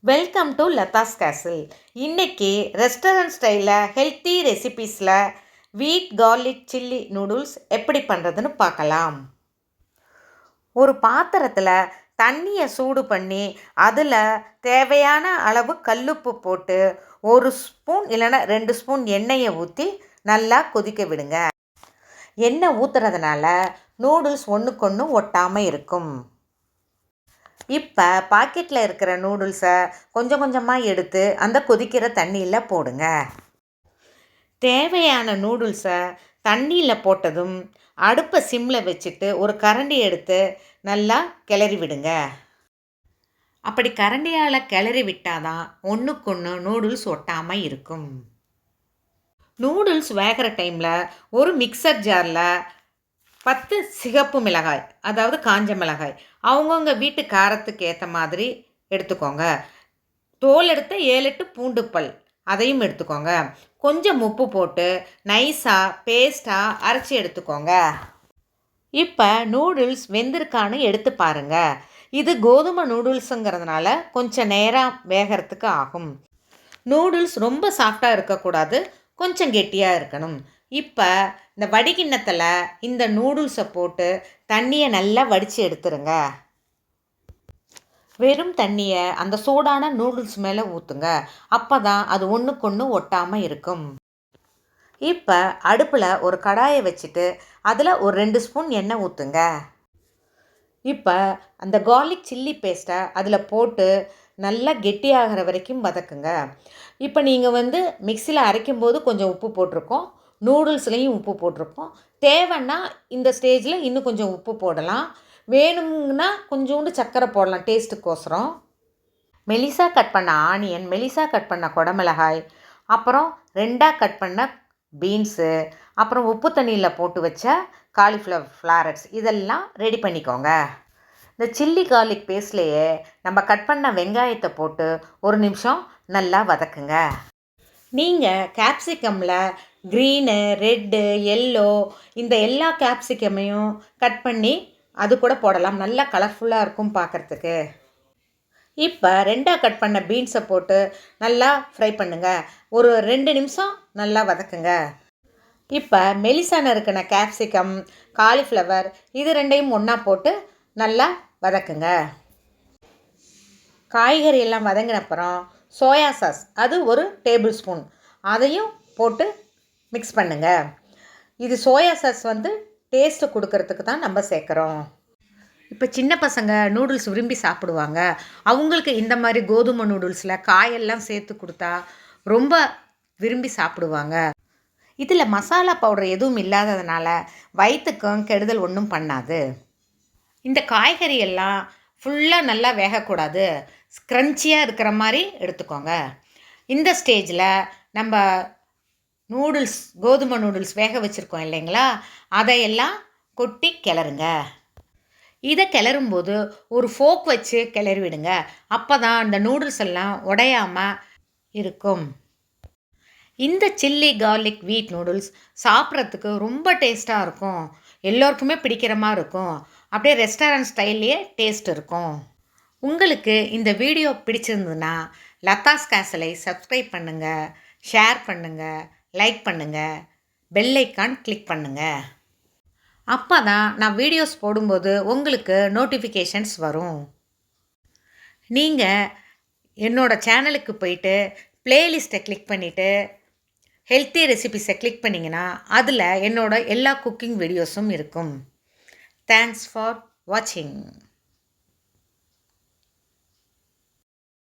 Welcome to Latha's கேசல். இன்னைக்கு restaurant ஸ்டைலில் healthy ரெசிபீஸில் வீட் கார்லிக் சில்லி நூடுல்ஸ் எப்படி பண்ணுறதுன்னு பார்க்கலாம். ஒரு பாத்திரத்தில் தண்ணியை சூடு பண்ணி அதில் தேவையான அளவு கல்லுப்பு போட்டு 1 ஸ்பூன் இல்லைன்னா 2 ஸ்பூன் எண்ணெயை ஊற்றி நல்லா கொதிக்க விடுங்க. எண்ணெய் ஊற்றுறதுனால நூடுல்ஸ் ஒன்றுக்கொன்று ஒட்டாமல் இருக்கும். இப்போ பாக்கெட்டில் இருக்கிற நூடுல்ஸை கொஞ்சம் கொஞ்சமாக எடுத்து அந்த கொதிக்கிற தண்ணியில் போடுங்க. தேவையான நூடுல்ஸை தண்ணியில் போட்டதும் அடுப்பை சிம்மில் வச்சுட்டு ஒரு கரண்டி எடுத்து நல்லா கிளறி விடுங்க. அப்படி கரண்டியால் கிளறி விட்டால் தான் ஒன்றுக்கொன்று நூடுல்ஸ் ஒட்டாமல் இருக்கும். நூடுல்ஸ் வேகிற டைமில் ஒரு மிக்சர் ஜாரில் 10 சிகப்பு மிளகாய், அதாவது காஞ்ச மிளகாய், அவங்கவுங்க வீட்டு காரத்துக்கு ஏற்ற மாதிரி எடுத்துக்கோங்க. தோல் எடுத்த 7-8 பூண்டு பல் அதையும் எடுத்துக்கோங்க. கொஞ்சம் உப்பு போட்டு நைஸாக பேஸ்ட்டாக அரைச்சி எடுத்துக்கோங்க. இப்போ நூடுல்ஸ் வெந்திருக்கான்னு எடுத்து பாருங்கள். இது கோதுமை நூடுல்ஸுங்கிறதுனால கொஞ்சம் நேரம் வேகிறதுக்கு ஆகும். நூடுல்ஸ் ரொம்ப சாஃப்டாக இருக்கக்கூடாது, கொஞ்சம் கெட்டியாக இருக்கணும். இப்போ இந்த வடிகிண்ணத்தில் இந்த நூடுல்ஸை போட்டு தண்ணியை நல்லா வடித்து எடுத்துருங்க. வெறும் தண்ணியை அந்த சூடான நூடுல்ஸ் மேலே ஊற்றுங்க. அப்போ தான் அது ஒன்றுக்கொன்று ஒட்டாமல் இருக்கும். இப்போ அடுப்பில் ஒரு கடாயை வச்சுட்டு அதில் ஒரு 2 ஸ்பூன் எண்ணெய் ஊற்றுங்க. இப்போ அந்த கார்லிக் சில்லி பேஸ்ட்டை அதில் போட்டு நல்லா கெட்டியாகிற வரைக்கும் வதக்குங்க. இப்போ நீங்கள் மிக்சியில் அரைக்கும்போது கொஞ்சம் உப்பு போட்டிருக்கோம், நூடுல்ஸ்லேயும் உப்பு போட்டிருப்போம். தேவைன்னா இந்த ஸ்டேஜில் இன்னும் கொஞ்சம் உப்பு போடலாம். வேணும்னா கொஞ்சோண்டு சர்க்கரை போடலாம் டேஸ்ட்டுக்கோசரம். மெலிசா கட் பண்ண ஆனியன், மெலிசா கட் பண்ண குடமிளகாய், அப்புறம் 2ஆக கட் பண்ண பீன்ஸு, அப்புறம் உப்பு தண்ணியில் போட்டு வச்ச ஃப்ளாரட்ஸ் இதெல்லாம் ரெடி பண்ணிக்கோங்க. இந்த சில்லி கார்லிக் பேஸ்ட்லேயே நம்ம கட் பண்ண வெங்காயத்தை போட்டு 1 நிமிஷம் நல்லா வதக்குங்க. நீங்கள் கேப்சிகமில் க்ரீனு, ரெட்டு, எல்லோ இந்த எல்லா கேப்சிகமையும் கட் பண்ணி அது கூட போடலாம். நல்லா கலர்ஃபுல்லாக இருக்கும் பார்க்குறதுக்கு. இப்போ 2ஆக கட் பண்ண பீன்ஸை போட்டு நல்லா ஃப்ரை பண்ணுங்கள். ஒரு 2 நிமிஷம் நல்லா வதக்குங்க. இப்போ மெலிசா நறுக்கின கேப்சிகம், காலிஃப்ளவர் இது 2ஐயும் ஒன்றா போட்டு நல்லா வதக்குங்க. காய்கறி எல்லாம் வதங்கின அப்புறம் சோயா சாஸ் அது 1 டேபிள் ஸ்பூன் அதையும் போட்டு மிக்ஸ் பண்ணுங்கள். இது சோயா சாஸ் டேஸ்ட்டு கொடுக்கறதுக்கு தான் நம்ம சேர்க்குறோம். இப்போ சின்ன பசங்க நூடுல்ஸ் விரும்பி சாப்பிடுவாங்க. அவங்களுக்கு இந்த மாதிரி கோதுமை நூடுல்ஸில் காயெல்லாம் சேர்த்து கொடுத்தா ரொம்ப விரும்பி சாப்பிடுவாங்க. இதில் மசாலா பவுடர் எதுவும் இல்லாததுனால வயிற்றுக்கும் கெடுதல் ஒன்றும் பண்ணாது. இந்த காய்கறி எல்லாம் ஃபுல்லாக நல்லா வேகக்கூடாது, ஸ்க்ரன்ச்சியாக இருக்கிற மாதிரி எடுத்துக்கோங்க. இந்த ஸ்டேஜில் நம்ம நூடுல்ஸ், கோதுமை நூடுல்ஸ் வேக வச்சுருக்கோம் இல்லைங்களா, அதையெல்லாம் கொட்டி கிளறுங்க. இதை கிளறும்போது ஒரு ஃபோக் வச்சு கிளறி விடுங்க. அப்போ தான் அந்த நூடுல்ஸ் எல்லாம் உடையாமல் இருக்கும். இந்த சில்லி கார்லிக் வீட் நூடுல்ஸ் சாப்பிட்றதுக்கு ரொம்ப டேஸ்ட்டாக இருக்கும். எல்லோருக்குமே பிடிக்கிற மாதிரி இருக்கும். அப்படியே ரெஸ்டாரண்ட் ஸ்டைல்லையே டேஸ்ட் இருக்கும். உங்களுக்கு இந்த வீடியோ பிடிச்சிருந்ததுன்னா லதாஸ் கேசலை சப்ஸ்கிரைப் பண்ணுங்கள், ஷேர் பண்ணுங்கள், லைக் பண்ணுங்கள், பெல் ஐக்கான் கிளிக் பண்ணுங்கள். அப்போ தான் நான் வீடியோஸ் போடும்போது உங்களுக்கு நோட்டிஃபிகேஷன்ஸ் வரும். நீங்கள் என்னோடய சேனலுக்கு போயிட்டு ப்ளேலிஸ்ட்டை கிளிக் பண்ணிவிட்டு ஹெல்த்தி ரெசிபிஸை கிளிக் பண்ணிங்கன்னா அதில் என்னோடய எல்லா குக்கிங் வீடியோஸும் இருக்கும். தேங்க்ஸ் ஃபார் வாட்சிங்.